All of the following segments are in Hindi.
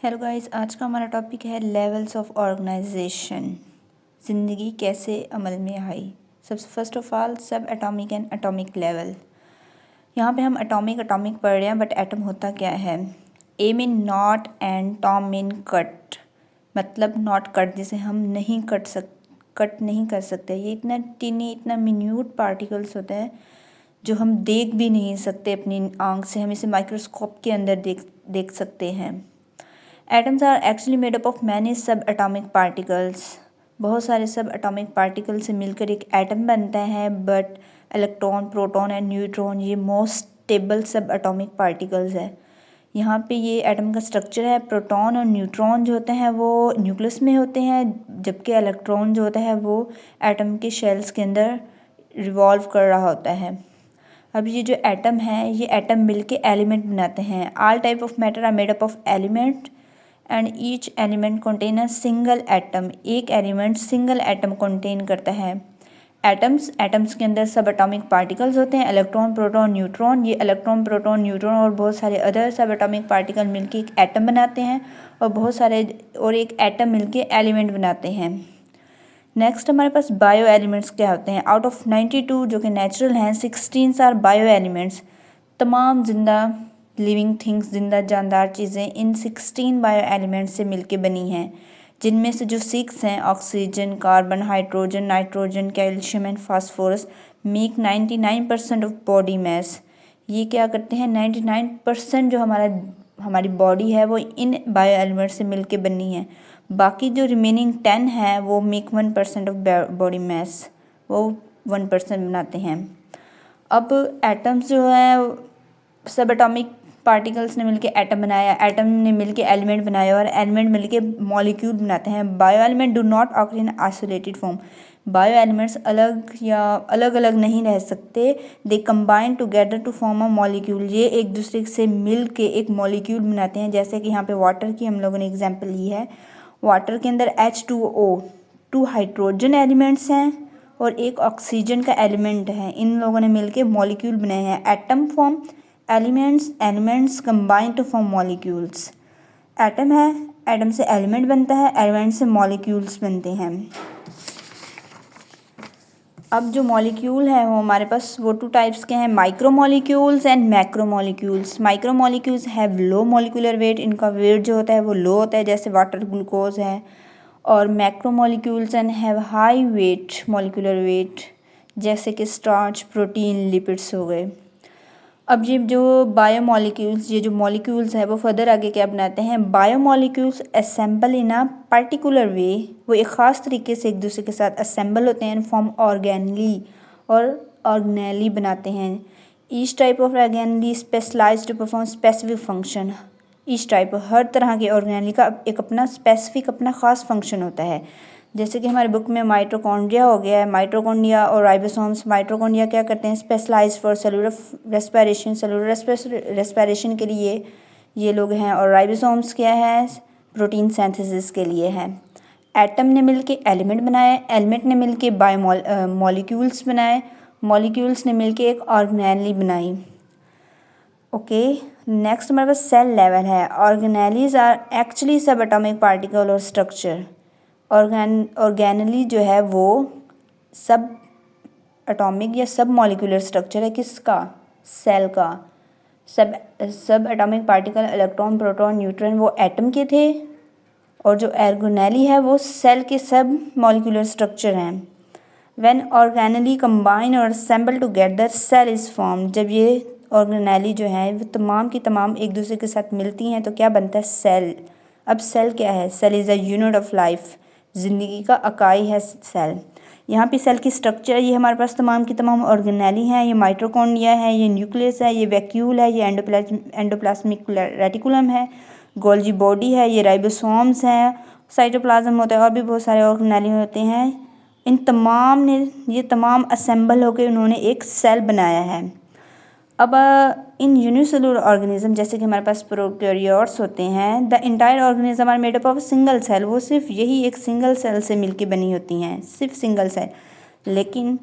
हेलो गाइस, आज का हमारा टॉपिक है लेवल्स ऑफ ऑर्गेनाइजेशन। ज़िंदगी कैसे अमल में आई। सबसे फर्स्ट ऑफ ऑल सब एटॉमिक एंड एटॉमिक लेवल। यहाँ पे हम एटॉमिक पढ़ रहे हैं, बट एटम होता क्या है। A mean not and tom mean cut, मतलब नॉट कट जिसे हम कट नहीं कर सकते। ये इतना टीनी, इतना मिन्यूट पार्टिकल्स होते हैं जो हम देख भी नहीं सकते अपनी आँख से। हम इसे माइक्रोस्कोप के अंदर देख सकते हैं। Atoms are actually made up of many subatomic particles. बहुत सारे सब एटॉमिक पार्टिकल से मिलकर एक एटम बनता है, but electron, proton and neutron ये मोस्ट स्टेबल सब एटॉमिक पार्टिकल्स है। यहाँ पे ये एटम का स्ट्रक्चर है। प्रोटॉन और न्यूट्रॉन जो होते हैं वो न्यूक्लियस में होते हैं, जबकि इलेक्ट्रॉन जो होता है वो एटम के शेल्स के अंदर रिवॉल्व कर रहा होता है। अब ये जो एटम है, ये एटम मिलके एलिमेंट बनाते हैं। All type of matter are made up of element and each element contain a single atom. एक एलिमेंट सिंगल एटम कंटेन करता है। एटम्स के अंदर सब एटॉमिक पार्टिकल्स होते हैं, इलेक्ट्रॉन, प्रोटॉन, न्यूट्रॉन। ये इलेक्ट्रॉन, प्रोटॉन, न्यूट्रॉन और बहुत सारे अदर सब एटॉमिक पार्टिकल मिलके एक एटम बनाते हैं, और एक एटम मिलके एलिमेंट बनाते हैं। नेक्स्ट हमारे पास बायो एलिमेंट्स क्या होते हैं। आउट ऑफ 92 जो कि नेचुरल हैं, 16 आर बायो एलिमेंट्स। तमाम जिंदा लिविंग थिंग्स, जिंदा जानदार चीज़ें इन 16 बायो एलिमेंट्स से मिलके बनी हैं, जिनमें से जो 6 हैं oxygen, carbon, hydrogen, nitrogen, calcium and phosphorus make 99% of body mass. ये क्या करते हैं, 99% जो हमारी बॉडी है वो इन बायो एलिमेंट्स से मिलके बनी है। बाकी जो रिमेनिंग 10 है वो मेक 1% ऑफ बॉडी मास, वो 1% बनाते हैं। अब एटम्स जो है, सब एटॉमिक पार्टिकल्स ने मिलके एटम बनाया, एटम ने मिलके एलिमेंट बनाया, और एलिमेंट मिलके मॉलिक्यूल बनाते हैं। Bio element do not occur in isolated form. Bio elements अलग अलग नहीं रह सकते। They combine together to form a molecule. ये एक दूसरे से मिल के एक मॉलिक्यूल बनाते हैं। जैसे कि यहाँ पे वाटर की हम लोगों ने एग्जाम्पल ली है। वाटर के अंदर H2O, 2 हाइड्रोजन एलिमेंट्स हैं और एक ऑक्सीजन का एलिमेंट है। इन लोगों ने मिलके मॉलिक्यूल बनाए हैं। Atom form elements combine to form molecules. Atom है, एटम से एलिमेंट बनता है, एलिमेंट से मॉलिक्यूल्स बनते हैं। अब जो मॉलिक्यूल है वो हमारे पास वो 2 टाइप्स के हैं, micro molecules and macro molecules. Micro molecules have low molecular weight. इनका वेट जो होता है वो लो होता है, जैसे वाटर, ग्लूकोज है। और macro molecules and have high wait molecular weight, जैसे कि स्टार्च, प्रोटीन, लिपिड्स हो गए। अब ये जो बायोमॉलिक्यूल्स, ये जो मॉलिक्यूल्स है वो फर्दर आगे क्या बनाते हैं, biomolecules assemble in a particular way. वो एक ख़ास तरीके से एक दूसरे के साथ असेंबल होते हैं, फॉर्म ऑर्गेनली बनाते हैं। Each type of organelle specialized to perform specific function. Each type, हर तरह के ऑर्गेनली का एक अपना स्पेसिफिक, अपना ख़ास फंक्शन होता है। जैसे कि हमारे बुक में माइटोकॉन्ड्रिया हो गया है। माइटोकॉन्ड्रिया और राइबोसोम्स। माइटोकॉन्ड्रिया क्या करते हैं, specialise for cellular respiration. Cellular respiration के लिए ये लोग हैं। और राइबोसोम्स क्या है, प्रोटीन सिंथेसिस के लिए है। एटम ने मिलके एलिमेंट बनाए, एलिमेंट ने मिलके मॉलिक्यूल्स बनाए, मॉलिक्यूल्स ने मिलके एक ऑर्गेनेली बनाई। ओके, नेक्स्ट हमारे पास सेल लेवल है। ऑर्गेनेलीज आर एक्चुअली सब एटॉमिक पार्टिकल और स्ट्रक्चर। ऑर्गेनली जो है वो सब एटॉमिक या सब मॉलिक्यूलर स्ट्रक्चर है। किसका, सेल का। सब atomic particle, electron, proton, neutron वो एटम के थे, और जो ऑर्गेनेली है वो सेल के सब मॉलिक्यूलर स्ट्रक्चर हैं। व्हेन ऑर्गेनली कंबाइन और assemble together cell is form. जब ये ऑर्गेनेली जो है वो तमाम की तमाम एक दूसरे के साथ मिलती हैं तो क्या बनता है, सेल। अब सेल क्या है, cell is a unit of life. ज़िंदगी का इकाई है सेल। यहाँ पे सेल की स्ट्रक्चर, ये हमारे पास तमाम की तमाम ऑर्गेनेली हैं। ये माइटोकॉन्ड्रिया है, ये न्यूक्लियस है, ये वैक्यूल है, ये एंडोप्लाज्मिक रेटिकुलम है, गोल्जी बॉडी है, ये राइबोसोम्स हैं, साइटोप्लाज्म होता है, और भी बहुत सारे ऑर्गेनेली होते हैं। इन तमाम ने, ये तमाम असेंबल होकर उन्होंने एक सेल बनाया है। अब इन यूनिसेलुलर ऑर्गेनिज्म, जैसे कि हमारे पास प्रोकैरियोट्स होते हैं, the entire organism are made up of single cell. वो सिर्फ यही एक सिंगल सेल से मिलके बनी होती हैं, सिर्फ सिंगल सेल। लेकिन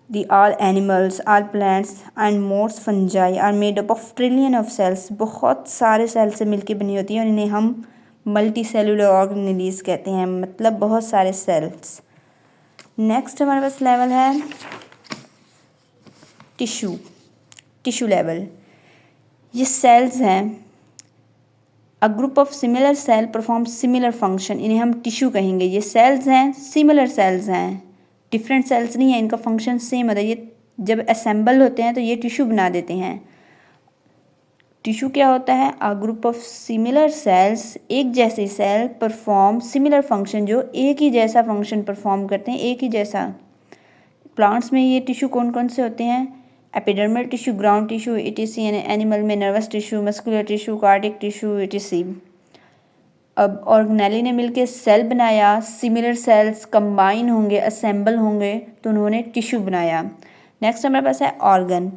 the all animals, all plants and most fungi are made up of trillion of cells. बहुत सारे सेल से मिलके बनी होती हैं और इन्हें हम मल्टी सेलुलर ऑर्गेनेलीज कहते हैं, मतलब बहुत सारे सेल्स। नेक्स्ट हमारे पास लेवल है टिश्यू लेवल। ये सेल्स हैं, a group of similar cell perform similar function, इन्हें हम टिश्यू कहेंगे। ये सेल्स हैं, सिमिलर सेल्स हैं, डिफरेंट सेल्स नहीं है, इनका फंक्शन सेम होता है। ये जब असेंबल होते हैं तो ये टिश्यू बना देते हैं। टिश्यू क्या होता है? अ ग्रुप ऑफ सिमिलर सेल्स, एक जैसे सेल परफॉर्म सिमिलर फंक्शन, जो एक ही जैसा फंक्शन परफॉर्म करते हैं, एक ही जैसा। प्लांट्स में ये टिश्यू कौन कौन से होते हैं? Epidermal tissue, ground tissue, ETC। Animal में nervous tissue, muscular tissue, cardiac tissue, ETC। अब ऑर्गेनेली ने मिलकर सेल बनाया, सिमिलर सेल्स कंबाइन होंगे, असेंबल होंगे, तो उन्होंने टिश्यू बनाया। नेक्स्ट हमारे पास है organ.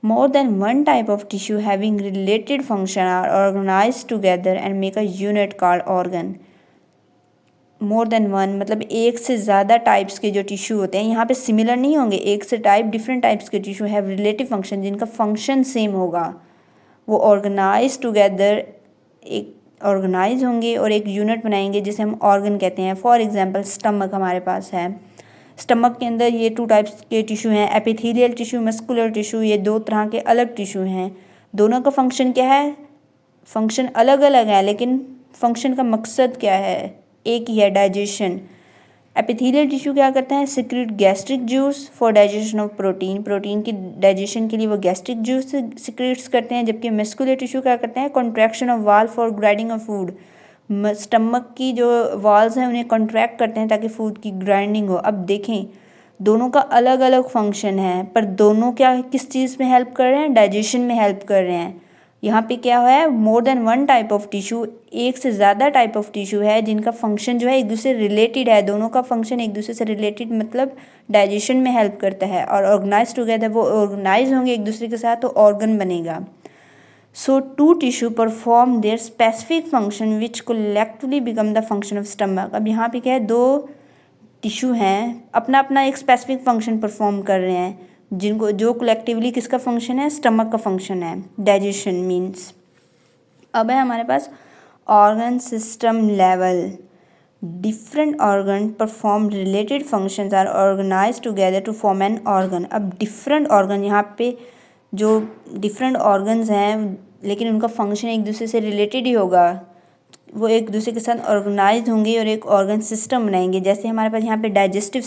More than one type of tissue having related function are organized together and make a unit called organ. More than one मतलब एक से ज़्यादा टाइप्स के जो टिश्यू होते हैं, यहाँ पे सिमिलर नहीं होंगे, एक से डिफरेंट टाइप्स के टिश्यू हैव रिलेटिव फंक्शन, जिनका फंक्शन सेम होगा, वो ऑर्गेनाइज टुगेदर, एक ऑर्गेनाइज होंगे और एक यूनिट बनाएंगे जिसे हम ऑर्गन कहते हैं। फॉर एग्जांपल स्टमक हमारे पास है, स्टमक के अंदर ये 2 टाइप्स के टिश्यू हैं, एपिथेलियल टिश्यू, मस्कुलर टिश्यू। ये 2 तरह के अलग टिश्यू हैं। दोनों का फंक्शन क्या है? फंक्शन अलग अलग है, लेकिन फंक्शन का मकसद क्या है? एक ही है, डाइजेशन। एपिथेलियल टिश्यू क्या करता है? Secrete gastric juice for digestion of protein, protein की डाइजेशन के लिए वो गैस्ट्रिक जूस सिक्रीट्स करते हैं। जबकि मस्कुलर टिश्यू क्या करते हैं? कॉन्ट्रैक्शन ऑफ वाल for grinding of food, stomach की जो वॉल्स हैं उन्हें कॉन्ट्रैक्ट करते हैं ताकि फूड की ग्राइंडिंग हो। अब देखें, दोनों का अलग अलग फंक्शन है, पर दोनों क्या किस चीज़ में हेल्प कर रहे हैं? डाइजेशन में हेल्प कर रहे हैं। यहाँ पे क्या है? More than one type of tissue, एक से ज़्यादा टाइप ऑफ टिश्यू है जिनका फंक्शन जो है एक दूसरे रिलेटेड है। दोनों का फंक्शन एक दूसरे से रिलेटेड, मतलब डाइजेशन में हेल्प करता है। और ऑर्गेनाइज टुगेदर, वो ऑर्गेनाइज होंगे एक दूसरे के साथ, तो ऑर्गन बनेगा। So two tissue perform their specific function which collectively become the function of stomach। अब यहाँ पे क्या है? 2 टिश्यू हैं, अपना अपना एक स्पेसिफिक फंक्शन परफॉर्म कर रहे हैं, जिनको जो कलेक्टिवली किसका फंक्शन है? स्टमक का फंक्शन है, डाइजेशन मीन्स। अब है हमारे पास organ system level. Different organ perform related functions are organize together to form an organ. अब डिफरेंट ऑर्गन, यहाँ पे जो डिफरेंट ऑर्गन्स हैं लेकिन उनका फंक्शन एक दूसरे से रिलेटेड ही होगा, वो एक दूसरे के साथ ऑर्गेनाइज होंगे और एक ऑर्गन सिस्टम बनाएंगे। जैसे हमारे पास यहाँ पे डाइजेस्टिव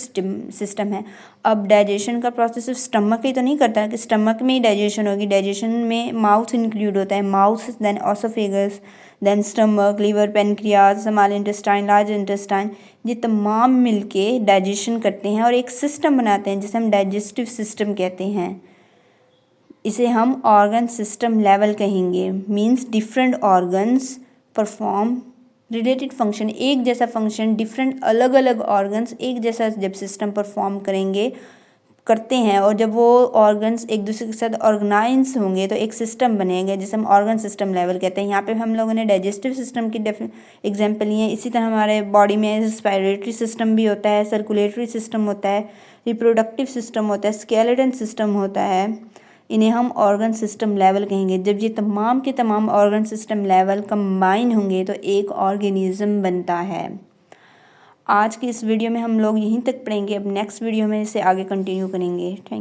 सिस्टम है। अब डाइजेशन का प्रोसेस सिर्फ स्टमक ही तो नहीं करता कि स्टमक में ही डाइजेशन होगी। डाइजेशन में माउथ इंक्लूड होता है, mouth, then oesophagus, then stomach, liver, pancreas, small intestine, large intestine, ये तमाम मिलके डाइजेशन करते हैं और एक सिस्टम बनाते हैं जिसे हम डाइजेस्टिव सिस्टम कहते हैं। इसे हम ऑर्गन सिस्टम लेवल कहेंगे। Means different organs perform related function, एक जैसा फंक्शन डिफरेंट अलग अलग ऑर्गन्स एक जैसा जब सिस्टम परफॉर्म करते हैं, और जब वो ऑर्गन्स एक दूसरे के साथ ऑर्गेनाइज होंगे तो एक सिस्टम बनेगा जिसे हम ऑर्गन सिस्टम लेवल कहते हैं। यहाँ पे हम लोगों ने डाइजेस्टिव सिस्टम की एग्जाम्पल ली है। इसी तरह हमारे बॉडी में रेस्पिरेटरी सिस्टम भी होता है, सर्कुलेटरी सिस्टम होता है, रिप्रोडक्टिव सिस्टम होता है, स्केलेटन सिस्टम होता है। इन्हें हम ऑर्गन सिस्टम लेवल कहेंगे। जब ये तमाम के तमाम ऑर्गन सिस्टम लेवल कंबाइन होंगे तो एक ऑर्गेनिज्म बनता है। आज की इस वीडियो में हम लोग यहीं तक पढ़ेंगे। अब नेक्स्ट वीडियो में इसे आगे कंटिन्यू करेंगे। Thank you.